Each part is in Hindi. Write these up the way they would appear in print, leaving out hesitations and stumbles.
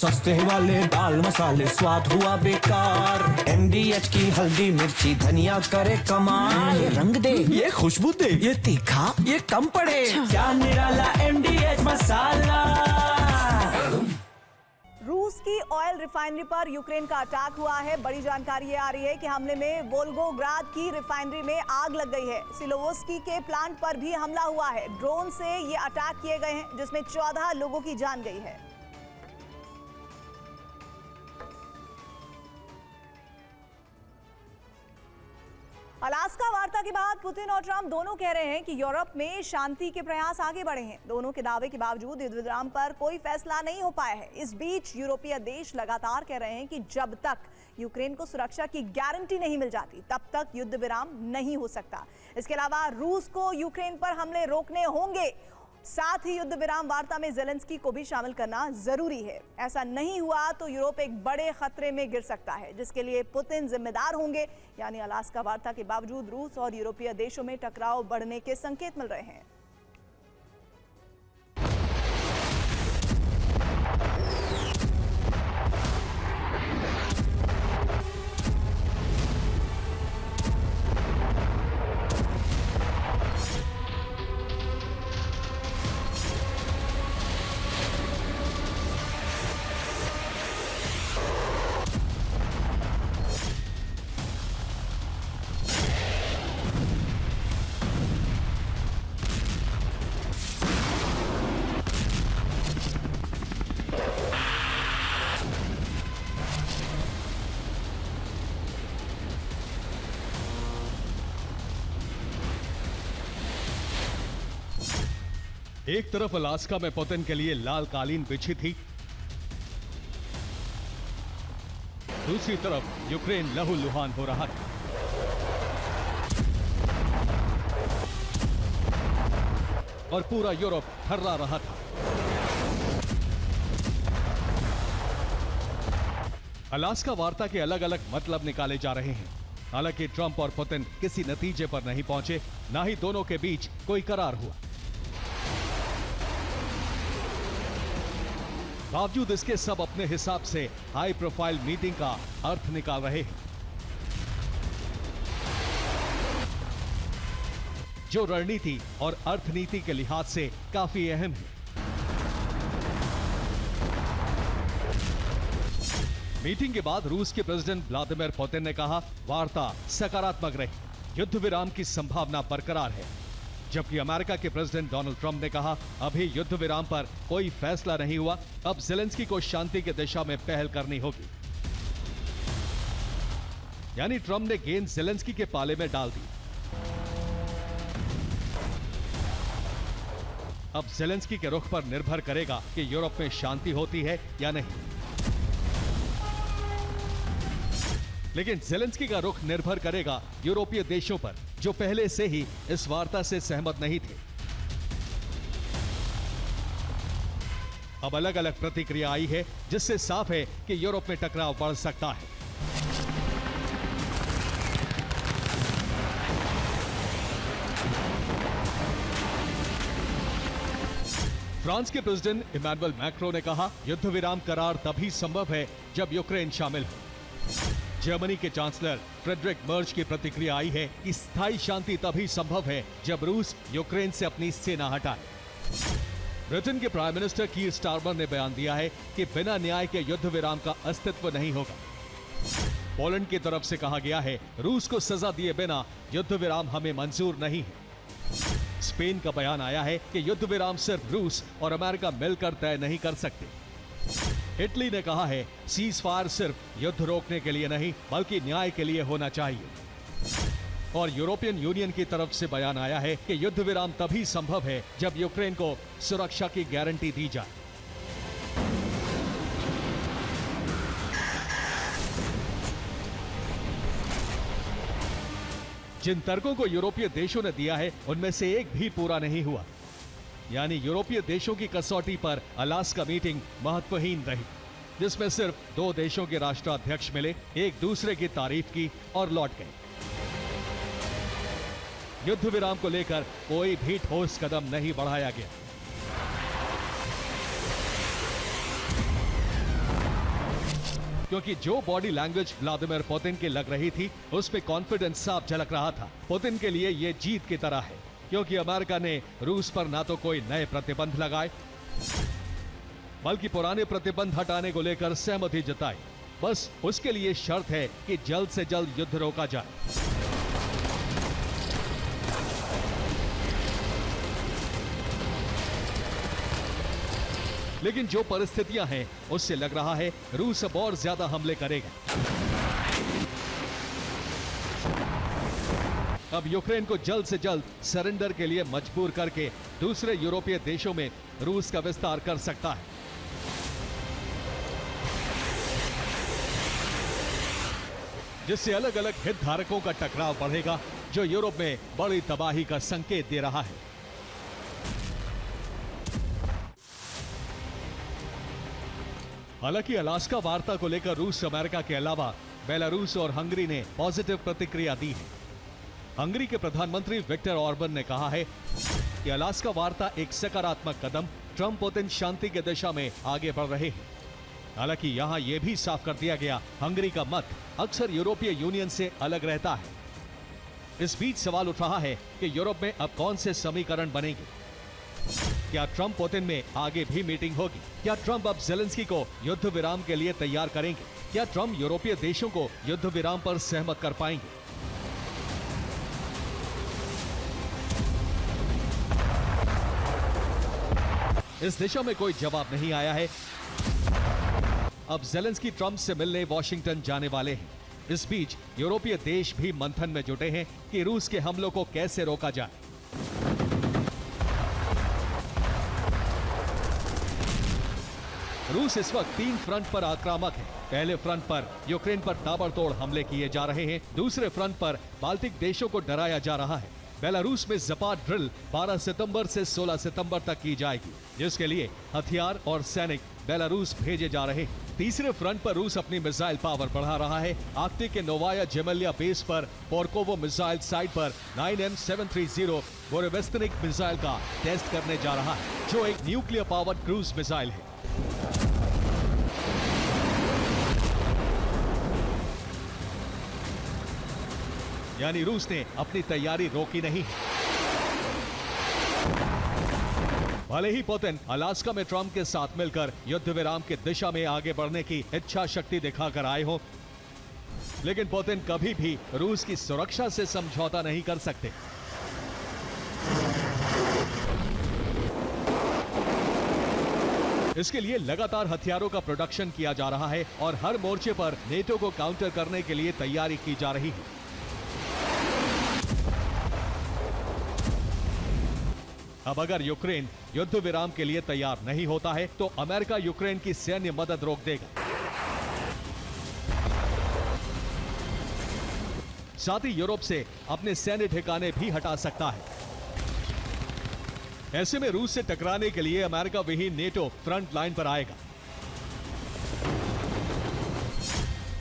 सस्ते वाले दाल मसाले स्वाद हुआ बेकार। MDH की हल्दी मिर्ची धनिया करे कमाल। ये रंग दे, ये खुशबू दे, ये तीखा, ये कम पड़े। क्या निराला MDH मसाला। रूस की ऑयल रिफाइनरी पर यूक्रेन का अटैक हुआ है। बड़ी जानकारी ये आ रही है कि हमले में वोल्गोग्राद की रिफाइनरी में आग लग गई है। सिलोवस्की के प्लांट पर भी हमला हुआ है। ड्रोन से ये अटैक किए गए हैं जिसमें 14 लोगों की जान गई है। अलास्का वार्ता के बाद पुतिन और ट्रंप दोनों कह रहे हैं कि यूरोप में शांति के प्रयास आगे बढ़े हैं। दोनों के दावे के बावजूद युद्ध विराम पर कोई फैसला नहीं हो पाया है। इस बीच यूरोपीय देश लगातार कह रहे हैं कि जब तक यूक्रेन को सुरक्षा की गारंटी नहीं मिल जाती तब तक युद्ध विराम नहीं हो सकता। इसके अलावा रूस को यूक्रेन पर हमले रोकने होंगे। साथ ही युद्ध विराम वार्ता में ज़ेलेंस्की को भी शामिल करना जरूरी है। ऐसा नहीं हुआ तो यूरोप एक बड़े खतरे में गिर सकता है जिसके लिए पुतिन जिम्मेदार होंगे। यानी अलास्का वार्ता के बावजूद रूस और यूरोपीय देशों में टकराव बढ़ने के संकेत मिल रहे हैं। एक तरफ अलास्का में पुतिन के लिए लाल कालीन बिछी थी, दूसरी तरफ यूक्रेन लहूलुहान हो रहा था। और पूरा यूरोप थर्रा रहा था। अलास्का वार्ता के अलग अलग मतलब निकाले जा रहे हैं। हालांकि ट्रंप और पुतिन किसी नतीजे पर नहीं पहुंचे, ना ही दोनों के बीच कोई करार हुआ। बावजूद इसके सब अपने हिसाब से हाई प्रोफाइल मीटिंग का अर्थ निकाल रहे हैं, जो रणनीति और अर्थनीति के लिहाज से काफी अहम है। मीटिंग के बाद रूस के प्रेसिडेंट व्लादिमीर पुतिन ने कहा, वार्ता सकारात्मक रही, युद्ध विराम की संभावना बरकरार है। जबकि अमेरिका के प्रेसिडेंट डोनाल्ड ट्रंप ने कहा, अभी युद्ध विराम पर कोई फैसला नहीं हुआ, अब ज़ेलेंस्की को शांति की दिशा में पहल करनी होगी। यानी ट्रंप ने गेंद ज़ेलेंस्की के पाले में डाल दी। अब ज़ेलेंस्की के रुख पर निर्भर करेगा कि यूरोप में शांति होती है या नहीं। लेकिन ज़ेलेंस्की का रुख निर्भर करेगा यूरोपीय देशों पर, जो पहले से ही इस वार्ता से सहमत नहीं थे। अब अलग अलग प्रतिक्रिया आई है, जिससे साफ है कि यूरोप में टकराव बढ़ सकता है। फ्रांस के प्रेसिडेंट इमैनुअल मैक्रो ने कहा, युद्ध विराम करार तभी संभव है जब यूक्रेन शामिल हो। जर्मनी के चांसलर फ्रेडरिक मर्ज की प्रतिक्रिया आई है कि स्थायी शांति तभी संभव है जब रूस यूक्रेन से अपनी सेना हटाए। ब्रिटेन के प्राइम मिनिस्टर कीर स्टारमर ने बयान दिया है कि बिना न्याय के युद्ध विराम का अस्तित्व नहीं होगा। पोलैंड की तरफ से कहा गया है, रूस को सजा दिए बिना युद्ध विराम हमें मंजूर नहीं है। स्पेन का बयान आया है कि युद्ध विराम सिर्फ रूस और अमेरिका मिलकर तय नहीं कर सकते। इटली ने कहा है, सीज फायर सिर्फ युद्ध रोकने के लिए नहीं बल्कि न्याय के लिए होना चाहिए। और यूरोपियन यूनियन की तरफ से बयान आया है कि युद्ध विराम तभी संभव है जब यूक्रेन को सुरक्षा की गारंटी दी जाए। जिन तर्कों को यूरोपीय देशों ने दिया है उनमें से एक भी पूरा नहीं हुआ। यानी यूरोपीय देशों की कसौटी पर अलास्का मीटिंग महत्वहीन रही, जिसमें सिर्फ 2 देशों के राष्ट्राध्यक्ष मिले, एक दूसरे की तारीफ की और लौट गए। युद्ध विराम को लेकर कोई भी ठोस कदम नहीं बढ़ाया गया। क्योंकि जो बॉडी लैंग्वेज व्लादिमीर पुतिन की लग रही थी उसमें कॉन्फिडेंस साफ झलक रहा था। पुतिन के लिए ये जीत की तरह है, क्योंकि अमेरिका ने रूस पर ना तो कोई नए प्रतिबंध लगाए, बल्कि पुराने प्रतिबंध हटाने को लेकर सहमति जताई। बस उसके लिए शर्त है कि जल्द से जल्द युद्ध रोका जाए। लेकिन जो परिस्थितियां हैं उससे लग रहा है रूस अब और ज्यादा हमले करेगा। अब यूक्रेन को जल्द से जल्द सरेंडर के लिए मजबूर करके दूसरे यूरोपीय देशों में रूस का विस्तार कर सकता है। जिससे अलग अलग हितधारकों का टकराव बढ़ेगा, जो यूरोप में बड़ी तबाही का संकेत दे रहा है। हालांकि अलास्का वार्ता को लेकर रूस अमेरिका के अलावा बेलारूस और हंगरी ने पॉजिटिव प्रतिक्रिया दी है। हंगरी के प्रधानमंत्री विक्टर ऑर्बन ने कहा है कि अलास्का वार्ता एक सकारात्मक कदम ट्रंप पुतिन शांति की दिशा में आगे बढ़ रहे हैं। हालांकि यहां यह भी साफ कर दिया गया, हंगरी का मत अक्सर यूरोपीय यूनियन से अलग रहता है। इस बीच सवाल उठ रहा है कि यूरोप में अब कौन से समीकरण बनेंगे। क्या ट्रंप पुतिन में आगे भी मीटिंग होगी? क्या ट्रंप अब ज़ेलेंस्की को युद्ध विराम के लिए तैयार करेंगे? क्या ट्रंप यूरोपीय देशों को युद्ध विराम पर सहमत कर पाएंगे? इस दिशा में कोई जवाब नहीं आया है। अब ज़ेलेंस्की ट्रंप से मिलने वॉशिंगटन जाने वाले हैं। इस बीच यूरोपीय देश भी मंथन में जुटे हैं कि रूस के हमलों को कैसे रोका जाए। रूस इस वक्त 3 फ्रंट पर आक्रामक है। पहले फ्रंट पर यूक्रेन पर ताबड़तोड़ हमले किए जा रहे हैं। दूसरे फ्रंट पर बाल्टिक देशों को डराया जा रहा है। बेलारूस में ज़पाट ड्रिल 12 सितंबर से 16 सितंबर तक की जाएगी, जिसके लिए हथियार और सैनिक बेलारूस भेजे जा रहे हैं। तीसरे फ्रंट पर रूस अपनी मिसाइल पावर बढ़ा रहा है। आर्कटिक के नोवाया जेमेलिया बेस पर पोरकोवो मिसाइल साइट पर 9M730 बोरेवेस्टनिक मिसाइल का टेस्ट करने जा रहा है, जो एक न्यूक्लियर पावर्ड क्रूज मिसाइल है। यानी रूस ने अपनी तैयारी रोकी नहीं। भले ही पुतिन अलास्का में ट्रंप के साथ मिलकर युद्ध विराम की दिशा में आगे बढ़ने की इच्छा शक्ति दिखाकर आए हो, लेकिन पुतिन कभी भी रूस की सुरक्षा से समझौता नहीं कर सकते। इसके लिए लगातार हथियारों का प्रोडक्शन किया जा रहा है और हर मोर्चे पर नेटो को काउंटर करने के लिए तैयारी की जा रही है। अब अगर यूक्रेन युद्ध विराम के लिए तैयार नहीं होता है तो अमेरिका यूक्रेन की सैन्य मदद रोक देगा। साथ ही यूरोप से अपने सैन्य ठिकाने भी हटा सकता है। ऐसे में रूस से टकराने के लिए अमेरिका विहीन नेटो फ्रंट लाइन पर आएगा।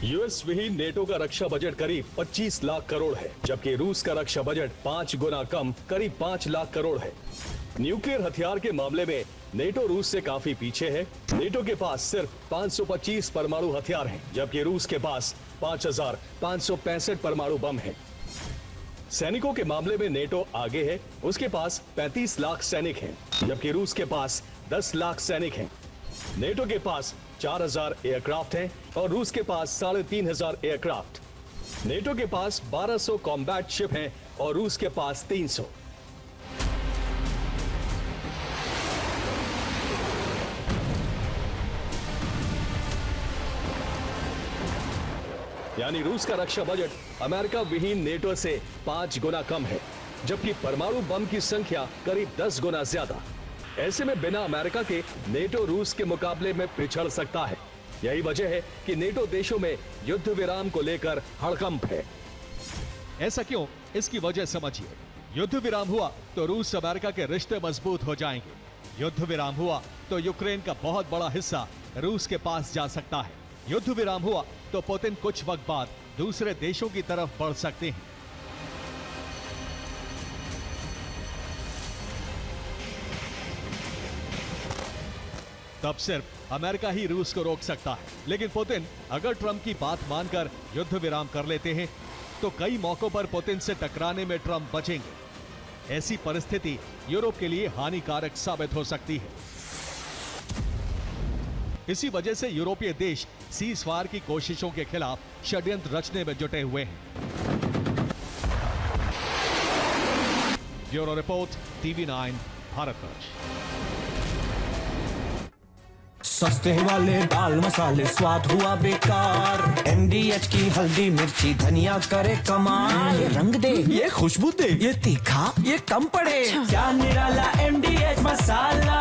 यूएस विहीन नेटो का रक्षा बजट करीब 25 लाख करोड़ है, जबकि रूस का रक्षा बजट 5 गुना कम करीब 5 लाख करोड़ है। न्यूक्लियर हथियार के मामले में नेटो रूस से काफी पीछे है। नेटो के पास सिर्फ 525 परमाणु हथियार हैं, जबकि रूस के पास 5565 परमाणु बम हैं। सैनिकों के मामले में नेटो आगे है, उसके पास 35 लाख सैनिक हैं, जबकि रूस के पास 10 लाख सैनिक हैं। नेटो के पास 4000 एयरक्राफ्ट हैं और रूस के पास 3500 एयरक्राफ्ट। नेटो के पास 1200 कॉम्बैट शिप हैं और रूस के पास 300। यानी रूस का रक्षा बजट अमेरिका विहीन नेटो से 5 गुना कम है, जबकि परमाणु बम की संख्या करीब 10 गुना ज्यादा। ऐसे में बिना अमेरिका के नेटो रूस के मुकाबले में पिछड़ सकता है। यही वजह है कि नेटो देशों में युद्ध विराम को लेकर हड़कंप है। ऐसा क्यों? इसकी वजह समझिए। युद्ध विराम हुआ तो रूस अमेरिका के रिश्ते मजबूत हो जाएंगे। युद्ध विराम हुआ तो यूक्रेन का बहुत बड़ा हिस्सा रूस के पास जा सकता है। युद्ध विराम हुआ तो पुतिन कुछ वक्त बाद दूसरे देशों की तरफ बढ़ सकते हैं। तब सिर्फ अमेरिका ही रूस को रोक सकता है। लेकिन पुतिन अगर ट्रंप की बात मानकर युद्ध विराम कर लेते हैं तो कई मौकों पर पुतिन से टकराने में ट्रंप बचेंगे। ऐसी परिस्थिति यूरोप के लिए हानिकारक साबित हो सकती है। इसी वजह से यूरोपीय देश सीज फायर की कोशिशों के खिलाफ षड्यंत्र रचने में जुटे हुए हैं। Bureau report, TV9 Bharatvarsh. सस्ते वाले दाल मसाले स्वाद हुआ बेकार। MDH की हल्दी मिर्ची धनिया करे कमाल। ये रंग दे, ये खुशबू दे, ये तीखा, ये कम पड़े। क्या निराला MDH मसाला।